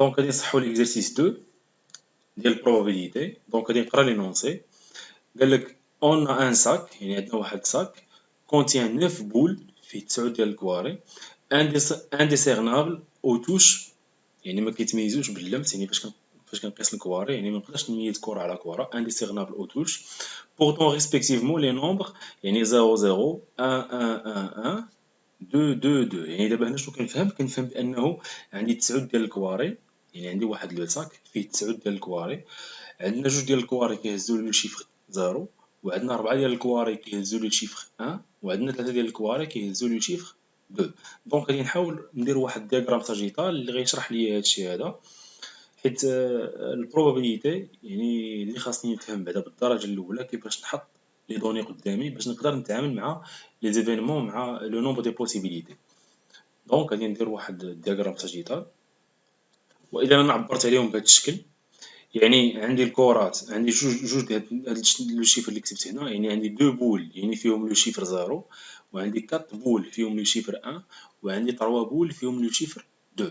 دونك غادي نصححو ليكزارسيس 2 ديال البروبابيليتي. دونك غادي نقرا لينونسي. قالك اون ان ساك، يعني عندنا واحد الساك كونتيان 9 بول فيه 9 ديال الكواري انديسيرنابل او توش، يعني ما كيتميزوش باللمس. يعني فاش كنقيس الكواري يعني ما نقدرش نميز كره على كره. انديسيرنابل او توش بورتون ريسبكتيفمون لي نومبر، يعني 0 0 1 1 1 1 2 2 2. يعني دابا هنا شنو كنفهم بانه عندي 9 ديال الكواري، يعني عندي واحد لو ساك فيه 9 ديال الكواري، عندنا جوج ديال الكواري كيهزوا لي الشيفر 0، وعندنا 4 ديال الكواري كيهزوا لي الشيفر 1، وعندنا 3 ديال الكواري كيهزوا لي الشيفر 2. دونك غادي نحاول ندير واحد الدياغرام ساجيتال اللي غيشرح لي هادشي هذا، حيت البروبابيليتي يعني اللي خاصني نفهم بعدا بالدرجه الاولى كيفاش نحط لي دوني قدامي باش نقدر نتعامل مع لي زيفينمون مع لو نومبر دي بوسيبيليتي. دونك غادي ندير واحد الدياغرام ساجيتال، واذا انا عبرت عليهم بهذا الشكل يعني عندي الكورات، عندي جوج ديال هاد لو شيفر اللي كتبت هنا، يعني عندي دو بول يعني فيهم لو شيفر 0، وعندي 4 بول فيهم لو شيفر 1، وعندي 3 بول فيهم لو شيفر 2.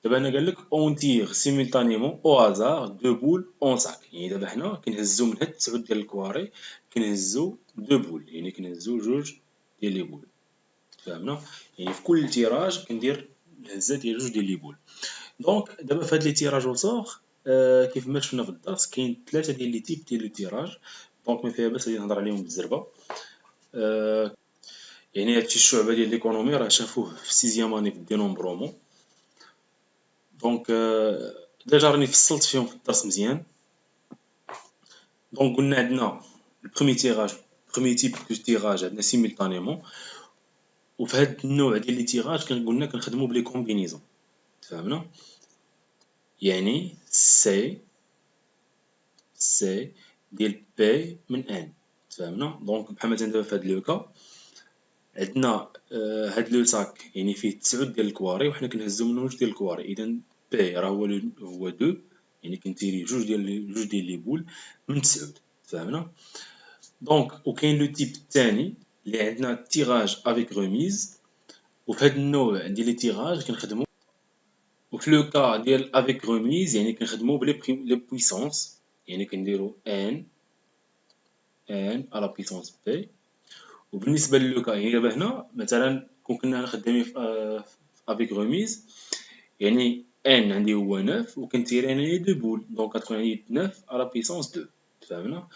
دابا هنا قال لك اون تيغ سيمultanément او هازار دو بول اون ساك، يعني دابا حنا كنهزو من هاد 9 ديال الكواري كنهزو دو بول، يعني كنهزو جوج ديال لي بول. فهمنا؟ يعني في كل تيراج كندير الهزه ديال جوج ديال لي بول. دونك دابا في هاد لي تيراج او سور كيف ما شفنا في الدرس كاين 3 ديال لي تيب ديال لو تيراج. دونك ما فيها باس غادي نهضر عليهم بالزربه. يعني هادشي الشعبه ديال ليكونومي راه شافوه في سيزيام اني في الدينومبرومون. دونك ديجا راني فصلت فيهم في الدرس مزيان. دونك قلنا عندنا البروميي تيراج، بروميي تيب دو تيراج عندنا سيمultanément، وفي هاد النوع ديال لي تيراج قلنا كنخدمو بلي كومبينيزون. فهمنا؟ يعني سي ديال بي من ان. فهمنا؟ دونك بحال مثلا دابا في هاد لو كا عندنا هاد لو ساك يعني فيه 9 ديال الكواري وحنا كنهزو منهم جوج ديال الكواري، اذا بي راه هو 2، يعني كنتيري جوج ديال لي بول من 9. فهمنا؟ دونك وكاين لو تيب الثاني اللي عندنا تيراج افيك ريميز، وفي هاد النوع ديال لي تيراج كنخدمو، وفي لو كا ديال افيك ريميز يعني كنخدمو بلي بويسونس، يعني كنديرو ان على بويسونس بي. وبالنسبه للو كا يعني دابا هنا مثلا كون كنا خدامين في افيك ريميز، يعني ان عندي هو 9 وكنتيري انايا دو بول، دونك غتكون عندي 9 على بويسونس 2. فهمنا؟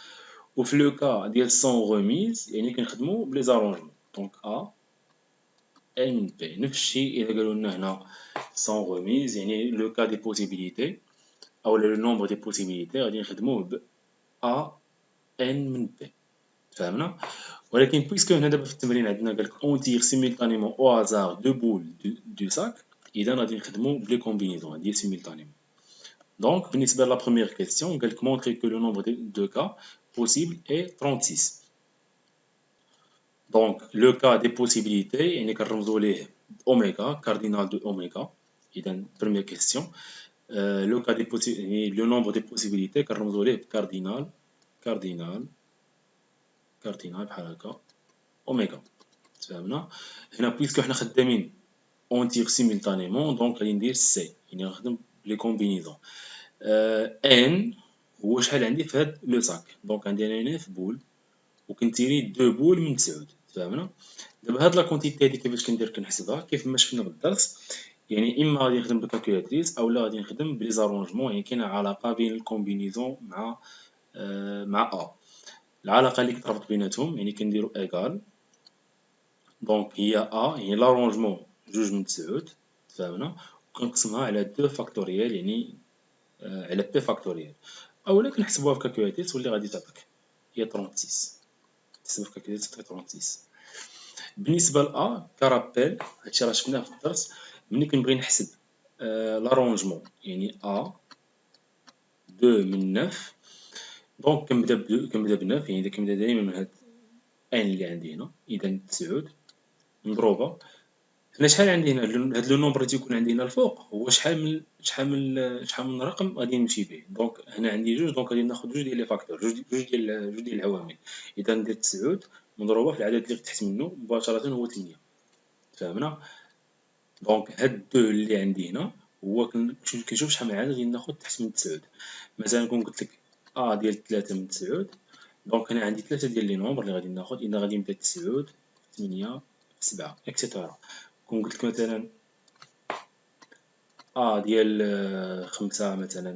وفي لو كا ديال سون ريميز يعني كنخدمو بلي زارونجمون، دونك ا ان بي. نفس الشيء الا قالوا لنا هنا سون ريميز يعني لو كا دي بوسيبيليتي او لو نومبر دي بوسيبيليتي غادي نخدموه ب ا ان من بي. فهمنا؟ ولكن بويسكو هنا دابا في التمرين عندنا قالك اون تيغ سيمultanément او هازار دو بول دو ساك، اذا غادي نخدمو بلي كومبينيزون ديال سيمultanément. دونك بالنسبه لا بروميير كيسيون قالك مونطري كو لو نومبر دو كا possible est 36. دونك لو كا دي بوسيبيليتي يعني كنرمزو ليه اوميغا، كاردينال دو اوميغا. اذا بروميير كيسيون لو كا دي يعني لو نومبر دي بوسيبيليتي كنرمزو ليه بكاردينال، كاردينال بحال هكا اوميغا. تفهمنا؟ هنا بويسكو حنا خدامين اون تيغ سيمultanément دونك غادي ندير سي، يعني غنخدم لي كومبينيزون. ان هو شحال عندي في هاد لو ساك، دونك عندي انا 9 بول وكنتيري 2 بول من 9. فهمنا؟ دابا هاد لا كونتيتي هادي كيفاش كندير كنحسبها كيف ما شفنا بالدرس، يعني اما غادي نخدم بالكالكولاتريس اولا غادي نخدم بلي زارونجمون، يعني كاينه علاقه بين الكومبينيزون مع ا. العلاقه اللي كتربط بيناتهم يعني كنديرو ايكال، دونك هي ا هي لارونجمون جوج من 9. فهمنا؟ وكنقسمها على 2 فاكتوريال يعني على بي فاكتوريال، اولا كنحسبوها في كالكولاتريس تولي غادي تعطيك هي 36. تحسب في كالكولاتريس تعطيك 36. بالنسبه ل كرابيل هادشي راه شفناه في الدرس، ملي كنبغي نحسب لارونجمون يعني ا 2 من 9، دونك كنبدا ب 9، يعني كنبدا دائما من هاد ان اللي عندي هنا، اذا 9 مضروبه هنا شحال عندي هنا هاد لو نومبر اللي تيكون عندي هنا الفوق هو شحال من رقم غادي نمشي به. دونك هنا عندي جوج، دونك غادي ناخذ جوج ديال لي فاكتور، جوج ديال العوامل، اذا ندير 9 مضروبه في العدد اللي تحت منه مباشره هو 8. فهمنا؟ دونك هاد 2 اللي عندي هنا هو كنشوف شحال من عدد غادي ناخد تحت من 9. مثلا كون قلت لك ديال 3 من 9، دونك هنا عندي 3 ديال لي نومبر اللي غادي ناخد. اذا غادي نبدا 9 8 7 اكسيتيرا. كون قلت لك مثلا ديال 5 مثلا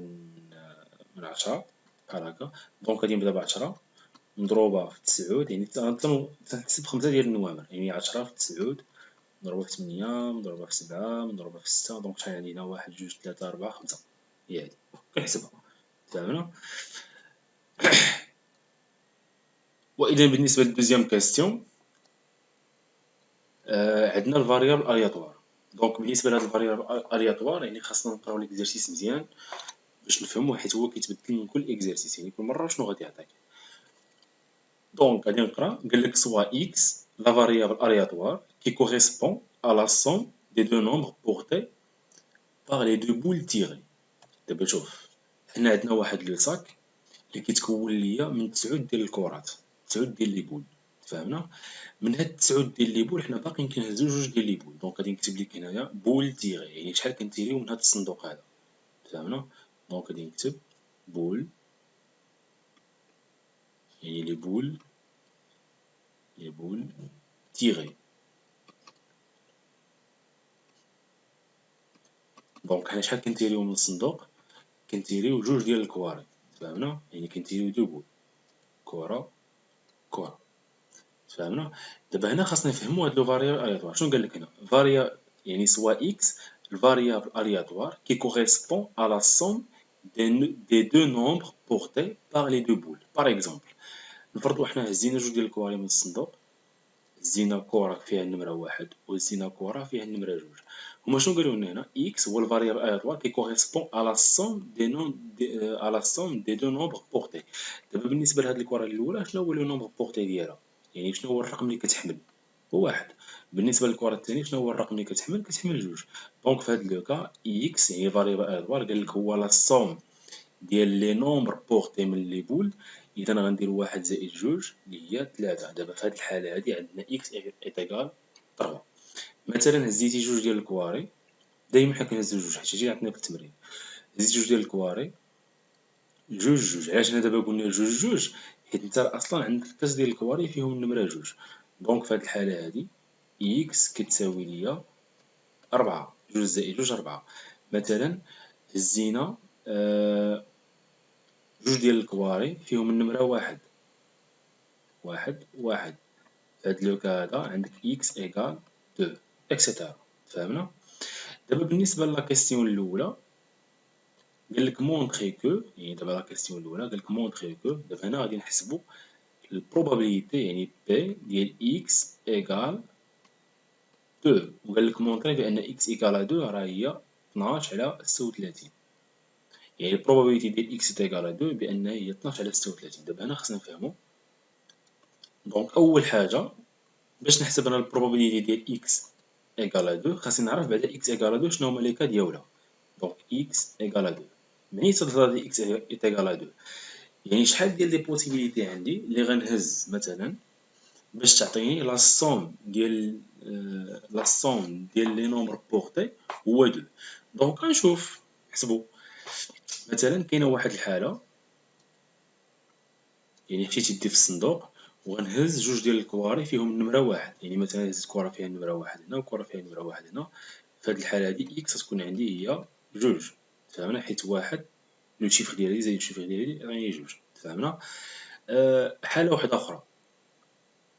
من 10 بحال هكا، دونك غادي نبدا ب10 مضروبة في 9، يعني تنحسب 5 ديال النوامر، يعني 10 في 9 مضروبة في 8 مضروبة في 7 مضروبة في 6، دونك شحال عندي هنا 1 2 3 4 5. هي هادي كنحسبها. فهمنا؟ وإذا بالنسبة للدوزيام كاستيون، عندنا الفاريابل الياتوار. دونك بالنسبة لهاد الفاريابل الياتوار يعني خاصنا نقراو ليكزارسيس مزيان باش نفهمو، حيت هو كيتبدل من كل اكزارسيس، يعني كل مرة شنو غادي يعطيك. دونك غادي نقرا، قالك سوا x la variable aléatoire qui correspond à la somme des deux nombres portés par les deux boules tirées. دابا شوف، حنا عندنا واحد لو ساك اللي كيتكون ليا من 9 ديال الكرات، 9 ديال لي بول. تفهمنا؟ من هاد 9 ديال لي بول حنا باقيين كنهزو 2 ديال لي بول، دونك غادي نكتب لك هنايا بول تيغي، يعني شحال كنتيريو من هاد الصندوق هذا. تفهمنا؟ دونك غادي نكتب بول، يعني لي بول تيغي. دونك حنا شحال كنتيريو من الصندوق؟ كنتيريو 2 ديال الكواري. تفهمنا؟ يعني كنتيريو 2 بول، كرة كرة. تفهمنا؟ دابا هنا خاصنا نفهمو هاد لو فاريابل الياتوار. شنو قالك هنا؟ يعني سوا اكس الفاريابل الياتوار كي كوريسبون à la somme des deux nombres portés par les deux boules. par exemple، نفرضوا حنا هزينا 2 ديال الكواري من الصندوق، هزينا كرة فيها النمرة 1 وهزينا كرة فيها النمرة 2. هما شنو قالوا لنا هنا؟ x هو الفاريابل الياتوار كي كوريسبون à la somme des deux nombres portés. دابا بالنسبة لهاد الكرة الأولى شنو هو لو نومبر بورتي ديالها؟ يعني شنو هو الرقم اللي كتحمل؟ هو 1. بالنسبة للكرة الثانية شنو هو الرقم اللي كتحمل؟ كتحمل 2. دونك في هاد لو كا x يعني الفاريابل الياتوار قالك هو لا سوم ديال لي نومبر بورتي من لي بول. اذا غندير 1 زائد 2 اللي هي 3. دابا في هاد الحالة هادي عندنا x ايتيغال 3. مثلا هزيتي 2 ديال الكواري، دايما حنا كنهزو 2 حيت هادشي اللي عطينا في التمرين. هزيت 2 ديال الكواري 2. علاش هنا دابا قلنا 2 حيت انت اصلا عندك 3 ديال الكواري فيهم النمرة 2. دونك في هاد الحالة هادي x كتساوي ليا 4. 2 زائد 2 4. مثلا هزينا 2 ديال الكواري فيهم النمرة 1 1 1. في هاد لو كا هذا عندك x ايكال 2 اكسيتيرا. فهمنا؟ دابا بالنسبة لا كيسيون الأولى قالك مونطخي كو، يعني دابا لا كيسيون الأولى قالك مونطخي كو. دابا هنا غادي نحسبو البروبابيليتي، يعني بي ديال x ايكال 2، وقالك مونطري بأن x ايكال 2 راه هي 12 على 36. يعني البروبابيليتي ديال x ايكال 2 بأنها هي 12 على 36. دابا هنا خصنا نفهمو. دونك أول حاجة باش نحسب انا البروبابيليتي ديال x ايكال 2 خاصني نعرف بعدا x ايكال 2 شنو هما لي كا ديالها. دونك x ايكال 2 منين تضرب x ايكال 2 يعني شحال ديال لي بوسيبيليتي عندي اللي غنهز مثلا باش تعطيني لا سوم ديال لي نومبر بورتي هو 2. دونك غنشوف نحسبو. مثلا كاينه واحد الحالة، يعني مشيت يدي في الصندوق وغنهز 2 ديال الكواري فيهم النمرة 1، يعني مثلا هزيت كرة فيها النمرة 1 هنا وكرة فيها النمرة 1 هنا. في هاد الحالة هادي x غتكون عندي هي 2. تفهمنا؟ حيت 1 لو شيفر ديالي زائد الشيفر ديالي راه هي 2. تفهمنا؟ حالة وحدة أخرى،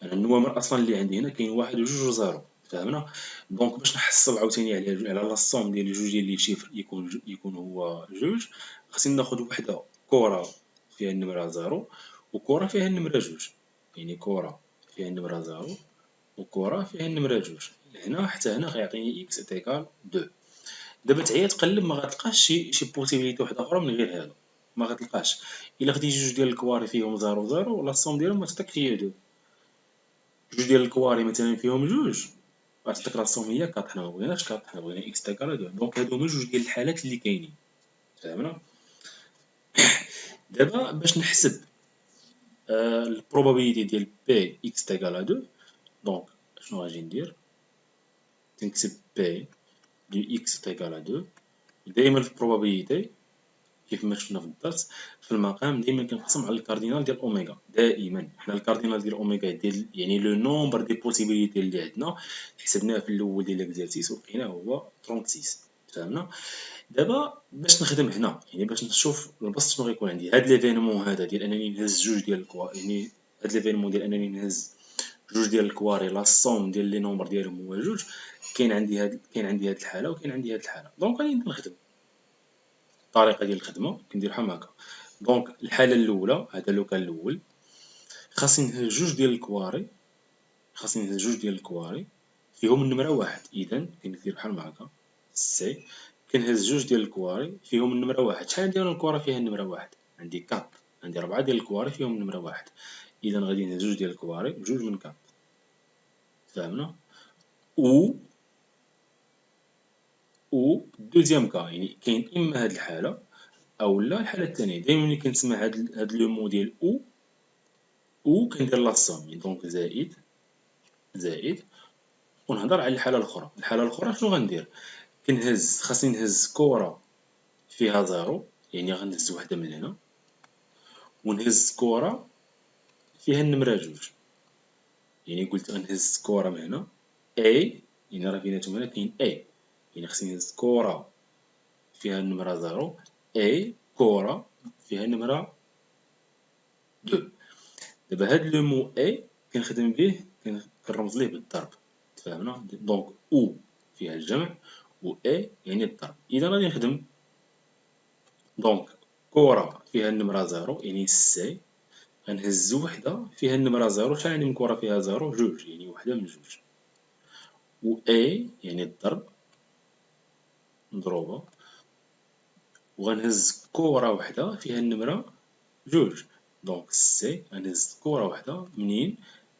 أنا النوامر أصلا اللي عندي هنا كاين 1 و 2 و 0. تفهمنا؟ دونك باش نحصل عاوتاني على لا سوم ديال 2 ديال لي شيفر يكون هو 2، خاصني ناخد وحدة كرة فيها النمرة 0 وكرة فيها النمرة 2، يعني كرة فيها النمرة 0 وكرة فيها النمرة 2. هنا حتى هنا غيعطيني x ايكال 2. دابا تعيا تقلب ما غتلقاش شي بوسيبيليتي وحدة أخرى من غير هادو، ما غتلقاش. إلا خديتي 2 ديال الكواري فيهم 0 0 لا سوم ديالهم غتعطيك هي 2. 2 ديال الكواري مثلا فيهم 2 غتعطيك لا سوم هي 4. حنا مبغيناش 4، حنا بغينا x ايكال 2. دونك هادو هما 2 ديال الحالات اللي كاينين. فهمنا؟ دابا باش نحسب البروبابيليتي ديال بي x ايكال 2، دونك شنو غادي ندير؟ تنكتب بي دو x ايكال 2 دايما في البروبابيليتي كيف ما شفنا في الدرس في المقام دايما كنقسم على الكاردينال ديال اوميغا. دائما حنا الكاردينال ديال اوميغا ديال يعني لو نومبر دي بوسيبيليتي اللي عندنا حسبناه في الاول ديال ليكزارسيس ولقيناه هو 36. فهمنا؟ دابا باش نخدم هنا يعني باش نشوف البسط شنو غيكون عندي هاد ليفينمون هذا ديال انني نهز جوج ديال الكواري، يعني هاد ليفينمون ديال انني نهز جوج ديال الكواري لا صوم ديال لي نومبر ديالهم هو جوج. كاين عندي هاد الحاله وكاين عندي هاد الحاله. دونك غادي نبدا نخدم الطريقه ديال الخدمه كندير بحال هكا. دونك الحاله الاولى هذا لوكال الاول خاصني نهز جوج ديال الكواري، فيهم النمره واحد. اذا كندير بحال هكا سي كنهز جوج ديال الكواري فيهم النمره واحد. شحال عندي انا الكواري فيها النمره واحد؟ عندي 4. عندي 4 ديال الكواري فيهم النمره واحد. اذا غادي نهز جوج ديال الكواري بجوج من 4. فهمنا؟ او دوزيام كا يعني كاين اما هاد الحاله او لا الحاله الثانيه. دائما ملي كنسمع هاد لو مو ديال او كندير لا سوم دونك زائد ونهضر على الحاله الاخرى. الحاله الاخرى شنو غندير؟ خاصني نهز كره فيها زيرو يعني غنهز وحده من هنا ونهز كره فيها النمره جوج. يعني قلت غنهز كره من هنا اي يعني راه بيناتهم هنا كاين اي يعني خاصني نهز كره فيها النمره زيرو اي كره فيها النمره دو. دابا هاد لو مو اي كنخدم به كنرمز ليه بالضرب. تفاهمنا؟ دونك او فيها الجمع و اي يعني الضرب. اذا غادي نخدم دونك كره فيها النمره زيرو يعني سي غنهز وحده فيها النمره زيرو. شحال عندي من كره فيها زيرو؟ جوج يعني وحده من جوج. و اي يعني الضرب مضروبه وغنهز كره وحده فيها النمره جوج. دونك سي غنهز كره وحده منين؟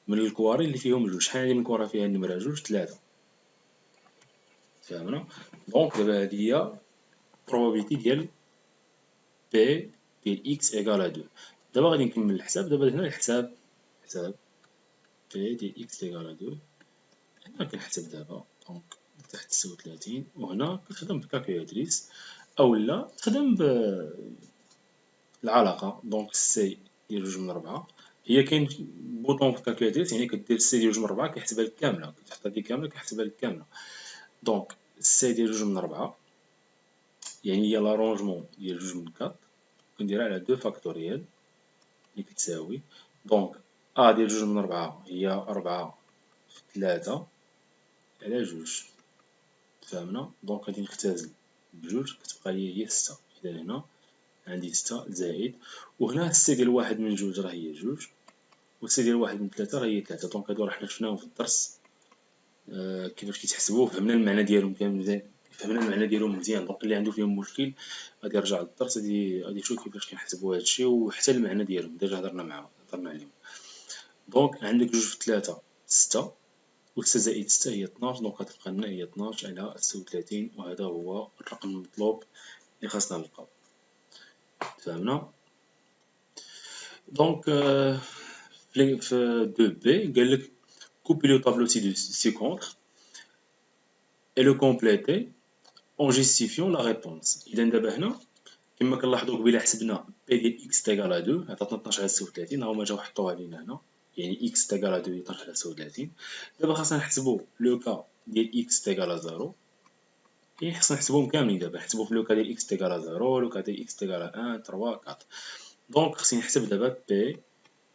من الكواري اللي فيهم جوج. شحال عندي من كره فيها النمره جوج؟ 3. فهمنا؟ دونك دابا هادي هي probability ديال بي ديال اكس ايكال 2. دابا غادي نكمل الحساب. دابا هنا الحساب بي ديال اكس ايكال 2 هنا كنحسب دابا دونك تحت 39 وهنا كنخدم بكالكولاتريس اولا تخدم بالعلاقه. دونك سي ديال جوج من 4 هي كاين بوطون في الكالكولاتريس يعني كدير سي ديال جوج من 4 كيحسبها لك كامله، كتحط هادي كامله كيحسبها لك كامله. دونك سي ديال جوج من 4 يعني هي لارونجمون ديال جوج من 4 كنديرها على 2 فاكتوريال اللي كتساوي دونك ا ديال جوج من 4 هي 4 في 3 على جوج. فهمنا؟ دونك غادي نختزل بجوج كتبقى لي هي 6. اذا هنا عندي 6 زائد وهنا السي ديال واحد من جوج راه هي جوج والسي ديال واحد من 3 راه هي 3. دونك هادو راه حنا شفناهم في الدرس كيفاش كيتحسبوا فهمنا المعنى ديالهم كامل مزيان. دونك اللي عنده فيهم مشكل غادي يرجع للدرس غادي يشوف كيفاش كنحسبوا هادشي وحتى المعنى ديالهم ديجا هضرنا عليهم. دونك عندك جوج في 3 6 و 6 زائد 6 هي 12. دونك غتبقى لنا هي 12 على 36 وهذا هو الرقم المطلوب اللي خاصنا نلقاو. فهمنا؟ دونك في 2 بي قال لك couper le tableau ci-contre et le compléter en justifiant la réponse. اذا دابا هنا كما كنلاحظوا قبيله حسبنا بي ديال اكس تيكال 2 عطاتنا 12 على 36 ها هما جاو حطوها لينا هنا يعني اكس تيكال 2 هي 12 على 36. دابا خاصنا نحسبوا لو كا ديال اكس تيكال 0 يعني خاصنا نحسبوهم كاملين. دابا نحسبوا في لو كا ديال اكس تيكال 0 لو كا ديال اكس تيكال 1 3 4. دونك خصني نحسب دابا بي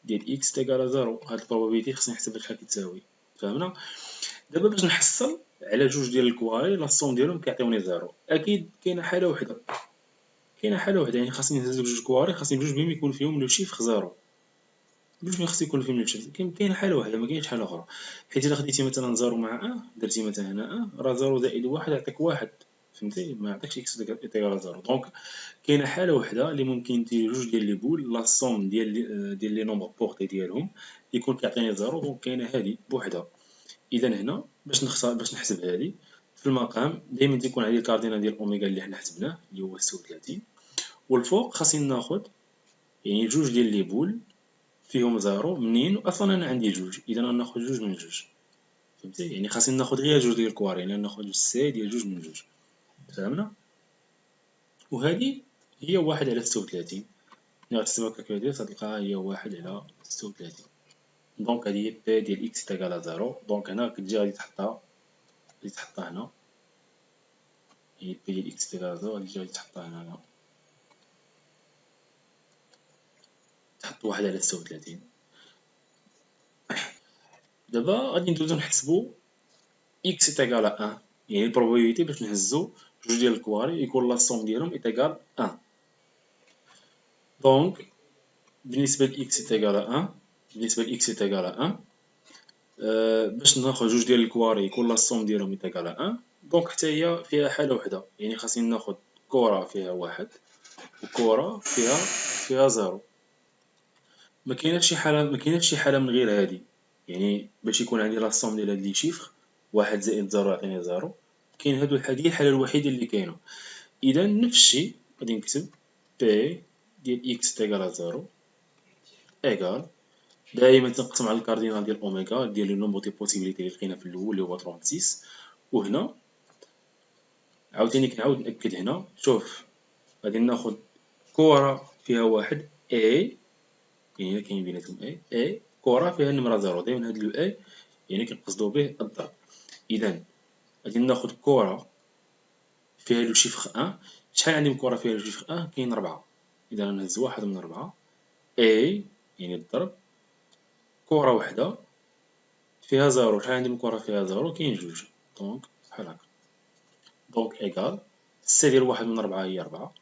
ديال اكس تيكال 0 هاد البروبابيليتي خصني نحسب شحال كتساوي. فهمنا؟ دابا باش نحصل على جوج ديال الكواري لا صوم ديالهم كيعطيوني زيرو. اكيد كاينه حاله وحده يعني خاصني نهز جوج كواري خاصني بجوج بهم يكون فيهم لو شيفر زيرو. بجوج بهم خاص يكون فيهم لو شيفر. كاينه حاله وحده ما كاينش حاله اخرى. حيت الا خديتي مثلا زيرو مع درتي مثلا هنا راه زيرو زائد واحد يعطيك واحد. فهمتي؟ ما يعطيكش اكس تيكال زيرو. دونك كاينه حاله وحده اللي ممكن دير جوج ديال لي بول لا صوم ديال لي نومبر بورتي ديالهم يكون كيعطيني زيرو. دونك كاينه هادي بوحدها. اذا هنا باش نحسب هادي في المقام دائما تيكون عندي الكاردينال ديال اوميغا اللي حنا حسبناه اللي هو 36 والفوق خاصني ناخذ يعني جوج ديال لي بول فيهم زيرو. منين؟ اصلا انا عندي جوج اذا غناخذ جوج من جوج. فهمتي؟ يعني خاصني ناخذ غير جوج ديال الكواري يعني ناخذ سي ديال جوج من جوج. فهمنا؟ وهذه هي 1/36. ملي غتحسبها كالكالكوليتر غتلقاها هي 1/36. دونك هذه هي بي ديال إكس تيكال 0. دونك هنا كتجي غادي تحطها هنا، هي بي ديال إكس تيكال 0 غادي تحطها هنا، تحط 1/36. دابا غادي ندوزو نحسبو إكس تيكال 1، يعني البروبابيليتي باش نهزو جوج ديال الكواري يكون لا سوم ديالهم إيتيكال 1. دونك بالنسبة لإكس تيكال 1، بالنسبة لإكس تيكال 1، باش ناخد جوج ديال الكواري يكون لا سوم ديالهم إيتيكال 1، دونك حتى هي فيها حالة وحدة، يعني خاصني ناخد كرة فيها 1 وكرة فيها 0. مكايناش شي حالة من غير هادي، يعني باش يكون عندي لا سوم ديال هاد لي شيفر 1 زائد 0 يعطيني 0. كاين هادو هي الحالة الوحيدة اللي كاينة. إذا نفس الشيء غادي نكتب بي ديال إكس تيكال 0 إيكال دائما تنقسم على الكاردينال ديال أوميغا ديال لو نومبر ديال بوسيبيليتي اللي لقينا في الأول اللي هو 36. وهنا عاوتاني كنعاود نأكد هنا، شوف غادي ناخد كرة فيها 1 A، يعني كاين بيناتهم A كرة فيها النمرة 0. دايما هاد لو A يعني كنقصدو به الضرب. إذا غادي ناخد كرة فيها لو شيفر 1. شحال عندي من كرة فيها لو شيفر 1؟ كاين 4. إذا غنهز واحد من 4 A يعني الضرب كرة وحدة فيها 0. شحال عندي من كرة فيها 0؟ كاين جوج. دونك بحال هكا. دونك إيكال السي ديال 1 من 4 هي 4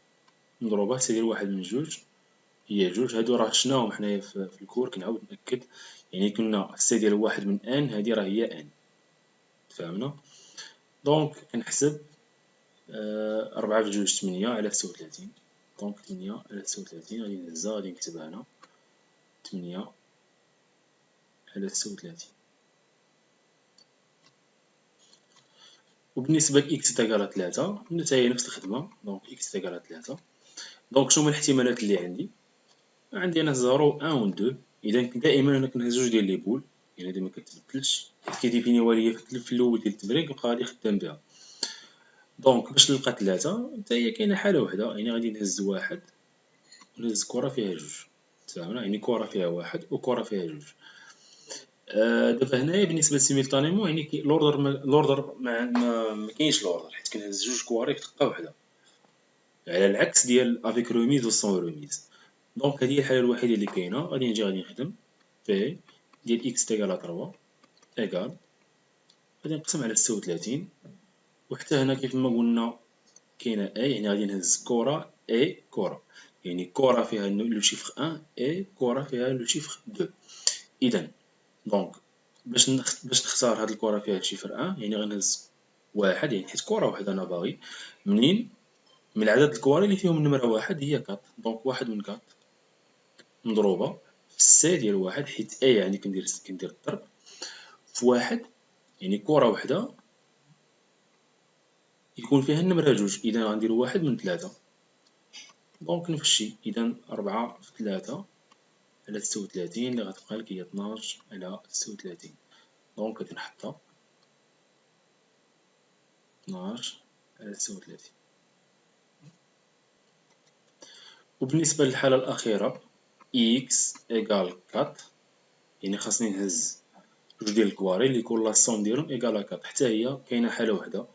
مضروبة السي ديال 1 من 2 هي 2. هادو راه شفناهم حنايا في الكور. كنعاود نأكد، يعني كنا السي ديال 1 من ان هادي راه هي ان. تفاهمنا؟ دونك كنحسب 4 في 2 8 على 36. دونك 8 على 36 غادي نهزها غادي نكتبها هنا 8 على 36. وبالنسبة لإكس تيكال 3 حتى هي نفس الخدمة. دونك إكس تيكال 3. دونك شنو هما الاحتمالات اللي عندي أنا 0 و 1 و 2. إذا دائما أنا كنهز جوج ديال لي بول، يعني هادي مكتبدلش حيت كيديفينيوها ليا في الأول ديال التمرين كنبقى غادي خدام بها. دونك باش نلقى 3 حتى هي كاينة حالة وحدة، يعني غادي نهز 1 ونهز كرة فيها 2. تفاهمنا؟ يعني كرة فيها 1 وكرة فيها 2. دابا هنايا بالنسبة لسيميلطانيمون يعني لوردر مكاينش لوردر، حيت كنهز جوج كواري في دقة وحدة، على العكس ديال افيك روميز و سون روميز. دونك هادي هي الحالة الوحيدة اللي كاينة. غادي نجي غادي نخدم بي ديال إكس تيكال 3 إيكال غادي نقسم على 36. وحتى هنا كيف ما قلنا كاينة A، يعني غادي نهز كرة A كرة، يعني كرة فيها لو شيفر 1 A كرة فيها لو شيفر 2. إذا دونك باش نختار هاد الكرة فيها الشيفر 1 يعني غنهز 1، يعني حيت كرة وحدة أنا باغي منين من عدد الكواري اللي فيهم النمرة 1 هي 4. دونك 1 من 4 مضروبة في السي ديال 1، حيت A يعني كندير الضرب في 1، يعني كرة وحدة يكون فيها النمرة 2. إذا غندير 1 من 3. دونك نفس الشيء. إذا 4 في 3 على 36 اللي غتبقى لك هي 12 على 36. دونك غادي نحطها 12 على 36. وبالنسبة للحالة الأخيرة إكس إيكال 4، يعني خاصني نهز جوج ديال الكواري اللي يكون لا سوم ديالهم إيكال 4. حتى هي كاينة حالة وحدة،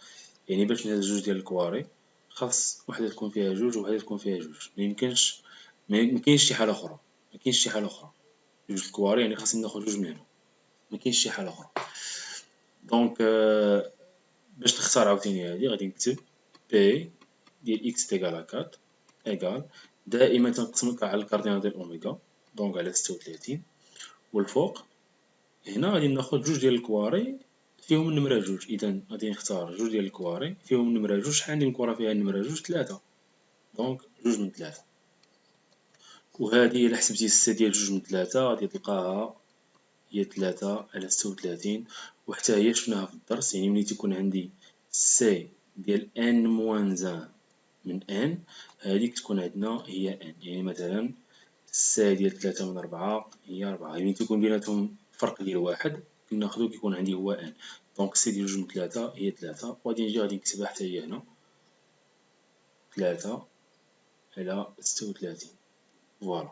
يعني باش نهز جوج ديال الكواري خاص وحدة تكون فيها 2 ووحدة تكون فيها 2. ميمكنش مكاينش شي حالة أخرى، مكاينش شي حالة أخرى. جوج الكواري يعني خاصني ناخد جوج منهم، مكاينش شي حالة أخرى. دونك باش نختار عاوتاني هادي غادي نكتب بي ديال إكس تيكال 4 إيكال دائما تنقسم على الكاردينال ديال أوميغا دونك على 36. والفوق هنا غادي ناخد جوج ديال الكواري فيهم النمرة 2. إذا غادي نختار جوج ديال الكواري فيهم النمرة 2. شحال عندي من كرة فيها النمرة 2؟ 3. دونك 2 من 3. وهادي إلا حسبتي السي ديال 2 من 3 غادي تلقاها هي 3 على 36. وحتى هي شفناها في الدرس، يعني ملي تيكون عندي سي ديال ان موان 1 من ان هاديك تكون عندنا هي ان. يعني مثلا السي ديال 3 من 4 هي 4، يعني تيكون بيناتهم فرق ديال 1 كناخدو كيكون عندي هو ان. دونك السي ديال 2 من 3 هي 3. وغادي نجي غادي نكتبها حتى هي هنا 3 على 36. فوالا.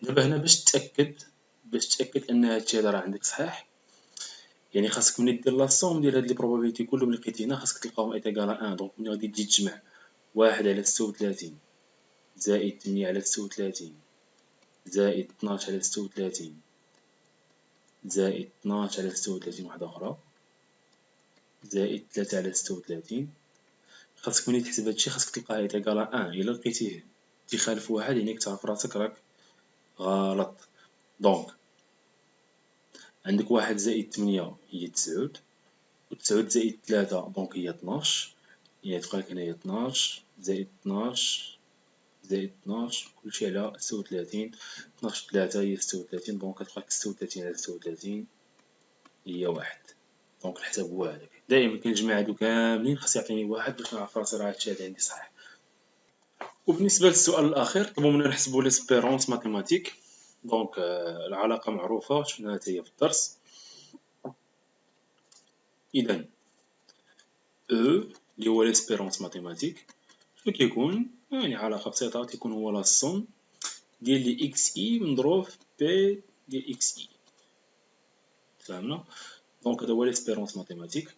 دابا هنا باش تأكد أن هادشي هذا راه عندك صحيح، يعني خاصك ملي دير لا سوم ديال هاد لي بروبابيليتي كلهم اللي لقيتي هنا خاصك تلقاهم إيكال 1. دونك ملي غادي تجي تجمع 1 على 36 زائد 8 على 36 زائد 12 على 36 زائد 12 على 36 وحدة أخرى زائد 3 على 36، خاصك ملي تحسب هادشي خاصك تلقاه إيكال 1. إلا لقيتيه تيخالف واحد يعني تعرف راسك راك غلط. دونك عندك 1 زائد 8 هي 9 و9 زائد 3 دونك هي 12، يعني تبقى لك هنايا 12 زائد 12 زائد 12 كلشي على 36. 12 3 هي 36، دونك كتبقى لك 36 على 36 هي 1. دونك الحساب هو هذاك. دائما كنجمع هادو كاملين خاص يعطيني 1 باش نعرف راسي راه هادشي هذا عندي صحيح. وبالنسبة للسؤال الأخير طلبوا منا نحسبوا ليسبيرونس ماتيماتيك. دونك العلاقة معروفة شفناها حتى هي في الدرس. إذا او اللي هو ليسبيرونس ماتيماتيك شنو كيكون؟ يعني علاقة بسيطة تيكون هو لا سوم ديال لي اكس اي مضروب في بي ديال اكس اي. فهمنا؟ دونك هذا هو ليسبيرونس ماتيماتيك.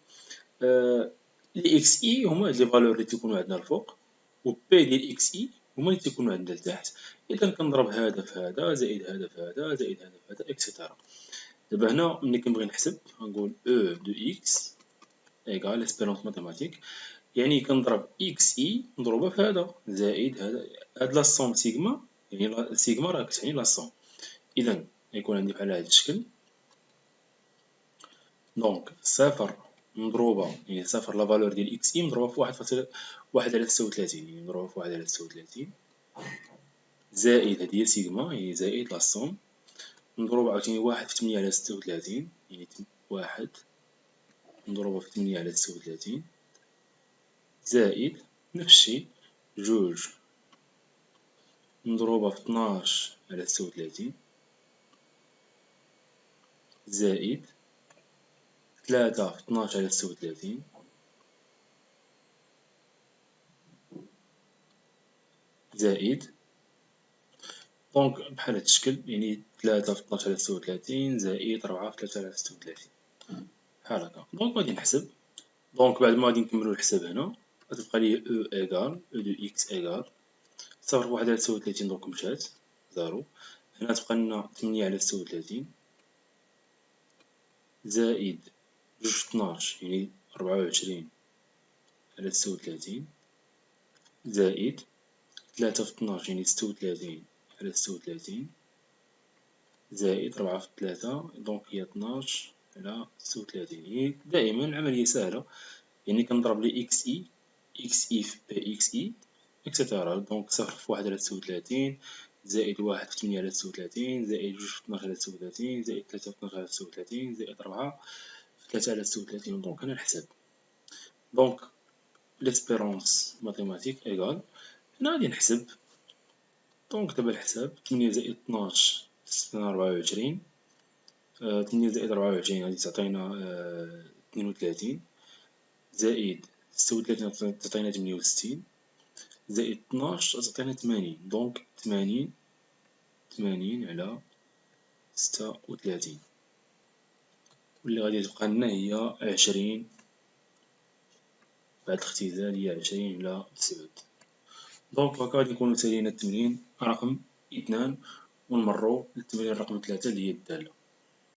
لي اكس اي هما هاد لي فالور اللي تيكونوا عندنا الفوق، و بي ديال اكس اي هما اللي تيكونوا عندنا لتحت. اذا كنضرب هذا في هذا زائد هذا في هذا زائد هذا في هذا اكسيتيرا. دابا هنا ملي كنبغي نحسب غنقول او دو اكس ايكال ليسبيرونس ماتيماتيك، يعني كنضرب اكس اي مضروبة في هذا زائد هذا. هاد لا سوم سيغما، يعني سيغما راه كتعني لا سوم. إذا يكون عندي بحال هاد الشكل. دونك صفر مضروبة يعني صفر لا فالور ديال اكس اي مضروبة في 1 على 36، يعني مضروبة في 1 على 36 زائد هادي هي سيغما هي زائد لا سوم مضروبة عاوتاني 1 في 8 على 36، يعني 1 مضروبة في 8 على 36 زائد نفس الشي 2 مضروبة في 12 على 36 زائد 3 في 12 على 36 زائد دونك بحال هاد الشكل، يعني 3 في 12 على 36 زائد 4 في 3 على 36 بحال هكا. دونك غادي نحسب. دونك بعد ما غادي نكملو الحساب هنا غتبقى لي او ايكال او دو اكس ايكال صفر في 1 على 36 دونك مشات زيرو. هنا تبقى لنا 8 على 36 زائد 2 في 12 يعني 24 على 36 زائد 3 في 12 يعني 36 على 36 زائد 4 في 3 دونك هي 12 على 36. يعني دائما العملية سهلة، يعني كنضرب لي اكس اي في بي اكس اي اكسيتيرا. دونك صفر في 1 على 36 زائد 1 في 8 على 36 زائد 2 في 12 على 36 زائد 3 في 12 على 36 زائد 4 في 3 على 36. دونك هنا الحساب. دونك ليسبيرونس ماتيماتيك ايكال هنا غادي نحسب. دونك دابا الحساب 8 زائد 12 تصيفطنا 24 8 زائد 24 غادي تعطينا 32 زائد 36 تعطينا 68 زائد 12 تعطينا 80. دونك 80 على 36 واللي غادي تبقى لنا هي 20 بعد الاختزال هي 20 على 7. دونك هكا غادي نكونو سالينا التمرين رقم 2 ونمرو للتمرين رقم 3 اللي هي الدالة.